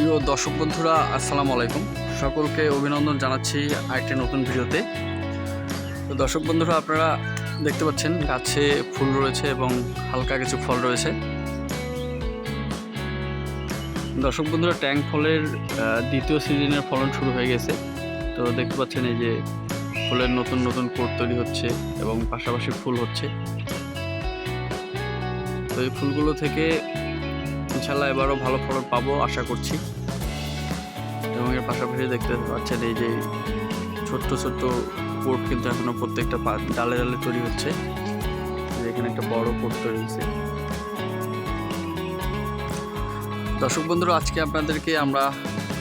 প্রিয় দর্শক বন্ধুরা, আসসালামু আলাইকুম। সকলকে অভিনন্দন জানাচ্ছি আরেকটি নতুন ভিডিওতে। তো দর্শক বন্ধুরা, আপনারা দেখতে পাচ্ছেন গাছে ফুল রয়েছে এবং হালকা কিছু ফল রয়েছে। দর্শক বন্ধুরা, ট্যাং ফলের দ্বিতীয় সিজনের ফলন শুরু হয়ে গেছে। তো দেখতে পাচ্ছেন এই যে ফুলের নতুন নতুন কোট তৈরি হচ্ছে এবং পাশাপাশি ফুল হচ্ছে। তো এই ফুলগুলো থেকে ইনশাল্লাহ এবারও ভালো ফলন পাবো আশা করছি। এবং এর পাশাপাশি দেখতে পাচ্ছেন এই যে ছোট্ট ছোট্ট কোট কিন্তু এখনো প্রত্যেকটা ডালে ডালে তৈরি হচ্ছে। এখানে একটা বড় কোট তৈরি হচ্ছে। দর্শক বন্ধুরা, আজকে আপনাদেরকে আমরা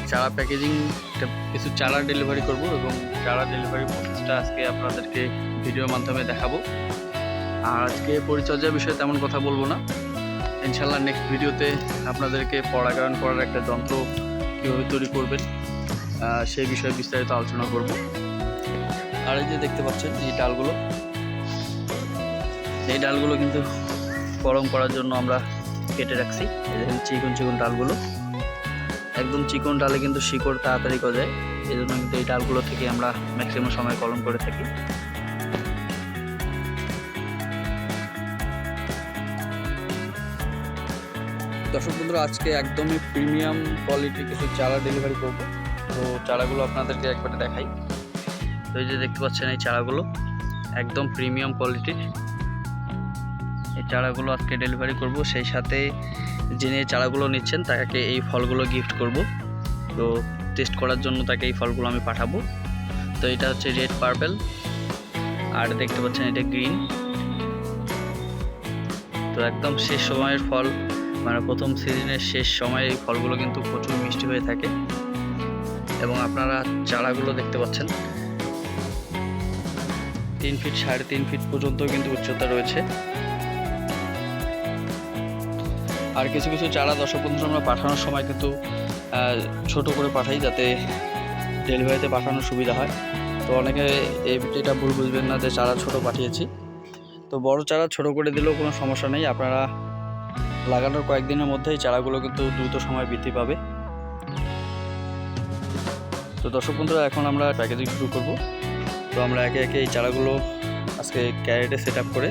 চারা প্যাকেজিং কিছু চারা ডেলিভারি করব এবং চারা ডেলিভারি প্রসেসটা আজকে আপনাদেরকে ভিডিওর মাধ্যমে দেখাবো। আর আজকে পরিচর্যার বিষয়ে তেমন কথা বলবো না, ইনশাল্লাহ নেক্সট ভিডিওতে আপনাদেরকে পরাগায়ন করার একটা যন্ত্র কীভাবে তৈরি করবেন সেই বিষয়ে বিস্তারিত আলোচনা করব। আর এই যে দেখতে পাচ্ছেন এই ডালগুলো কিন্তু গরম করার জন্য আমরা কেটে রাখছি। এই দেখেন চিকন চিকন ডালগুলো, একদম চিকন ডালে কিন্তু শিকড় তাড়াতাড়ি গজায়, এই জন্য কিন্তু এই ডালগুলো থেকে আমরা ম্যাক্সিমাম সময় কলম করে থাকি। দর্শক বন্ধুরা, আজকে একদমই প্রিমিয়াম কোয়ালিটির কিছু চারা ডেলিভারি করব। তো চারাগুলো আপনাদেরকে একবারে দেখাই। তো এই যে দেখতে পাচ্ছেন এই চারাগুলো একদম প্রিমিয়াম কোয়ালিটির। এই চারাগুলো আজকে ডেলিভারি করব, সেই সাথে যিনি চারাগুলো নিচ্ছেন তাকে এই ফলগুলো গিফট করব। তো টেস্ট করার জন্য তাকে এই ফলগুলো আমি পাঠাবো। তো এটা হচ্ছে রেড পার্পেল, আর দেখতে পাচ্ছেন এটা গ্রিন। তো একদম শেষ সময়ের ফল, মানে প্রথম সিজনের শেষ সময়ে এই ফলগুলো কিন্তু প্রচুর মিষ্টি হয়ে থাকে। এবং আপনারা চারাগুলো দেখতে পাচ্ছেন 3 ফিট 3.5 ফিট পর্যন্ত কিন্তু উচ্চতা রয়েছে। আর কিছু কিছু চারা দর্শক বন্ধুরা আমরা পাঠানোর সময় কিন্তু ছোট করে পাঠাই, যাতে ডেলিভারিতে পাঠানোর সুবিধা হয়। তো অনেকে এটা ভুল বুঝবেন না যে চারা ছোট পাঠিয়েছি। তো বড় চারা ছোট করে দিলেও কোনো সমস্যা নেই, আপনারা লাগানোর কয়েকদিনের মধ্যেই চারাগুলো কিন্তু দ্রুত সময় বৃদ্ধি পাবে। তো দর্শক বন্ধুরা, এখন আমরা প্যাকেজিং শুরু করব। তো আমরা একে একে এই চারাগুলো আজকে ক্যারেটে সেট আপ করে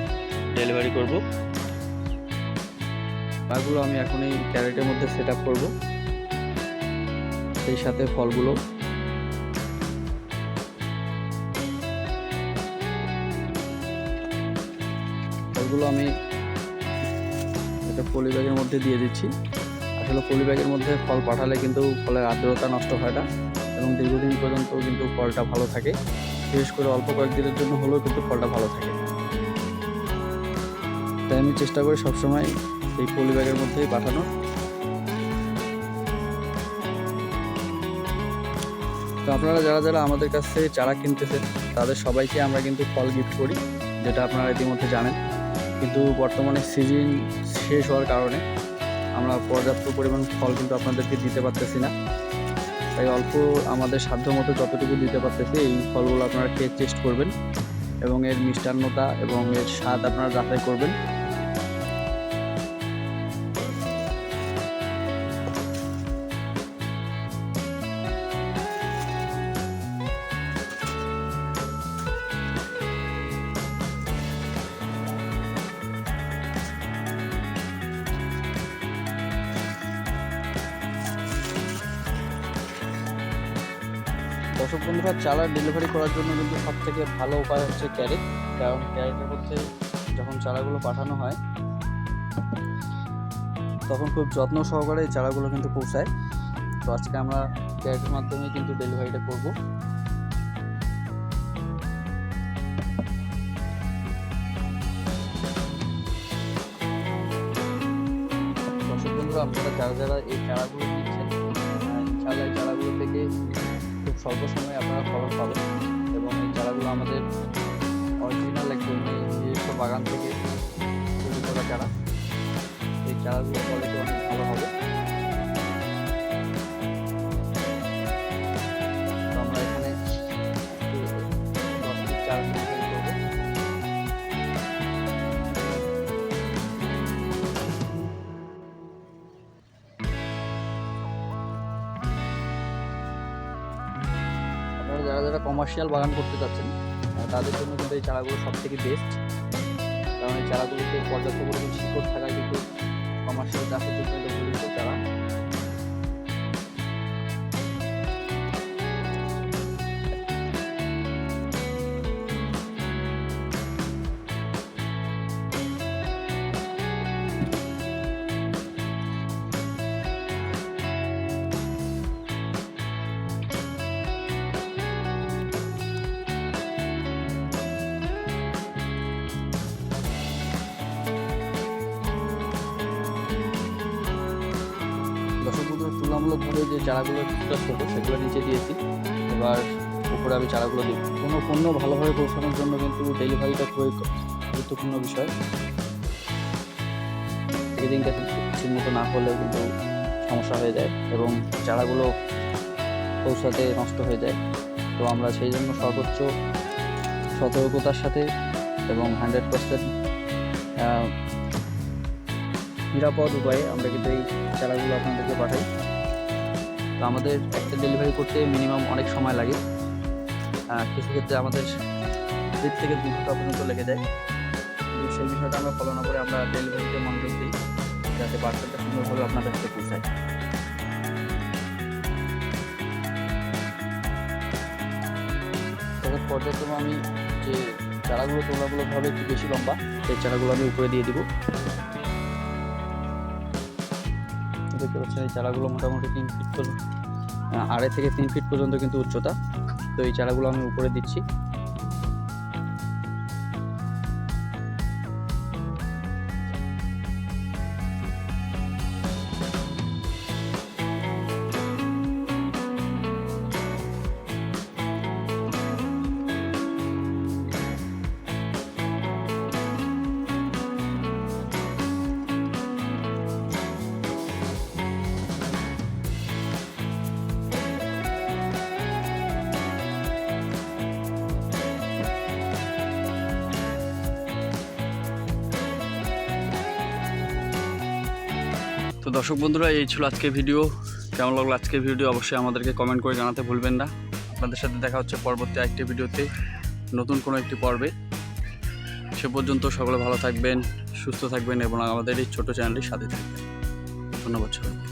ডেলিভারি করব। চারাগুলো আমি এখন এই ক্যারেটের মধ্যে সেট আপ করবো, সেই সাথে ফলগুলো। আমি একটা পলি ব্যাগের মধ্যে দিয়ে দিচ্ছি। আসলে পলি ব্যাগের মধ্যে ফল পাঠালে কিন্তু ফলের আর্দ্রতা নষ্ট হয় না এবং দীর্ঘদিন পর্যন্ত কিন্তু ফলটা ভালো থাকে। বিশেষ করে অল্প কয়েকদিনের জন্য হলেও কিন্তু ফলটা ভালো থাকে। তাই আমি চেষ্টা করি সবসময় এই পলি ব্যাগের মধ্যেই পাঠানোর। তো আপনারা যারা যারা আমাদের কাছ থেকে চারা কিনতেছেন তাদের সবাইকে আমরা কিন্তু ফল গিফট করি, যেটা আপনারা ইতিমধ্যে জানেন। কিন্তু বর্তমানে সিজন শেষ হওয়ার কারণে আমরা পর্যাপ্ত পরিমাণ ফল কিন্তু আপনাদেরকে দিতে পারতেছি না। তাই অল্প আমাদের সাধ্য মতো যতটুকু দিতে পারতেছি এই ফলগুলো আপনারা খেয়ে টেস্ট করবেন এবং এর মিষ্টান্নতা এবং এর স্বাদ আপনারা যাচাই করবেন। দর্শক বন্ধুরা, চারা ডেলিভারি করার জন্য কিন্তু সব থেকে ভালো উপায় হচ্ছে ক্যারেট। কারণ ক্যারেটের মধ্যে যখন চারাগুলো পাঠানো হয় তখন খুব যত্ন সহকারে এই চারাগুলো কিন্তু পৌঁছায়। তো আজকে আমরা ক্যারেটের মাধ্যমে কিন্তু ডেলিভারিটা করব। দর্শক বন্ধুরা, আপনারা যারা যারা এই চারাগুলো নিচ্ছেন, ইনশাআল্লাহ এই চারাগুলো থেকে খুব স্বল্প সময়ে আপনারা ফলন পাবেন। এবং এই চারাগুলো আমাদের অরিজিনাল একদম নিজস্ব বাগান থেকে তৈরি করা চারা। এই চারাগুলো কোয়ালিটি অনেক ভালো হবে। তো আমরা এখানে 10 ফিট চারা তৈরি করবো। যারা কমার্শিয়াল বাগান করতে চাচ্ছেন তাদের জন্য কিন্তু এই চারাগুলো সব থেকে বেস্ট, কারণ এই চারাগুলোতে পর্যাপ্ত পরিমাণ শিকড় থাকায় কিন্তু কমার্শিয়াল চাষের জন্য উপযুক্ত চারা। দর্শক বন্ধুরা, তুলনামূলকভাবে যে চারাগুলো কিছুটা ছোটো সেগুলো নিচে দিয়েছি, এবার উপরে আমি চারাগুলো দিই। কোনো পণ্য ভালোভাবে পৌঁছানোর জন্য কিন্তু ডেলিভারিটা খুবই গুরুত্বপূর্ণ বিষয়। প্যাকেজিংটা ঠিক মতো না হলেও কিন্তু সমস্যা হয়ে যায় এবং চারাগুলো পৌঁছাতে নষ্ট হয়ে যায়। তো আমরা সেই জন্য সর্বোচ্চ সতর্কতার সাথে এবং 100% নিরাপদ উপায়ে আমরা কিন্তু এই চারাগুলো আপনাদেরকে পাঠাই। তো আমাদের একটা ডেলিভারি করতে মিনিমাম অনেক সময় লাগে, কিছু ক্ষেত্রে আমাদের 1 থেকে 2 ঘন্টা পর্যন্ত লেগে যায়। কিন্তু সেই বিষয়টা আমরা ফলো না করে আমরা ডেলিভারিতে মনোযোগ দিই, যাতে পার্সেলটা সুন্দরভাবে আপনাদের কাছে পৌঁছায়। তবে পর্যায়ক্রমে আমি যে চারাগুলো তুলনামূলকভাবে একটু বেশি লম্বা, সেই চারাগুলো আমি উপরে দিয়ে দিব। দেখতে পাচ্ছেন এই চারাগুলো মোটামুটি 3 ফিট পর্যন্ত, 2.5 থেকে 3 ফিট পর্যন্ত কিন্তু উচ্চতা। তো এই চারাগুলো আমি উপরে দিচ্ছি। তো দর্শক বন্ধুরা, এই ছিল আজকের ভিডিও। কেমন লাগলো আজকের ভিডিও অবশ্যই আমাদেরকে কমেন্ট করে জানাতে ভুলবেন না। আপনাদের সাথে দেখা হচ্ছে পরবর্তী আরেকটি ভিডিওতে, নতুন কোনো একটি পর্বে। সে পর্যন্ত সকলে ভালো থাকবেন, সুস্থ থাকবেন এবং আমাদের এই ছোটো চ্যানেলটির সাথে থাকবেন। ধন্যবাদ সবাই।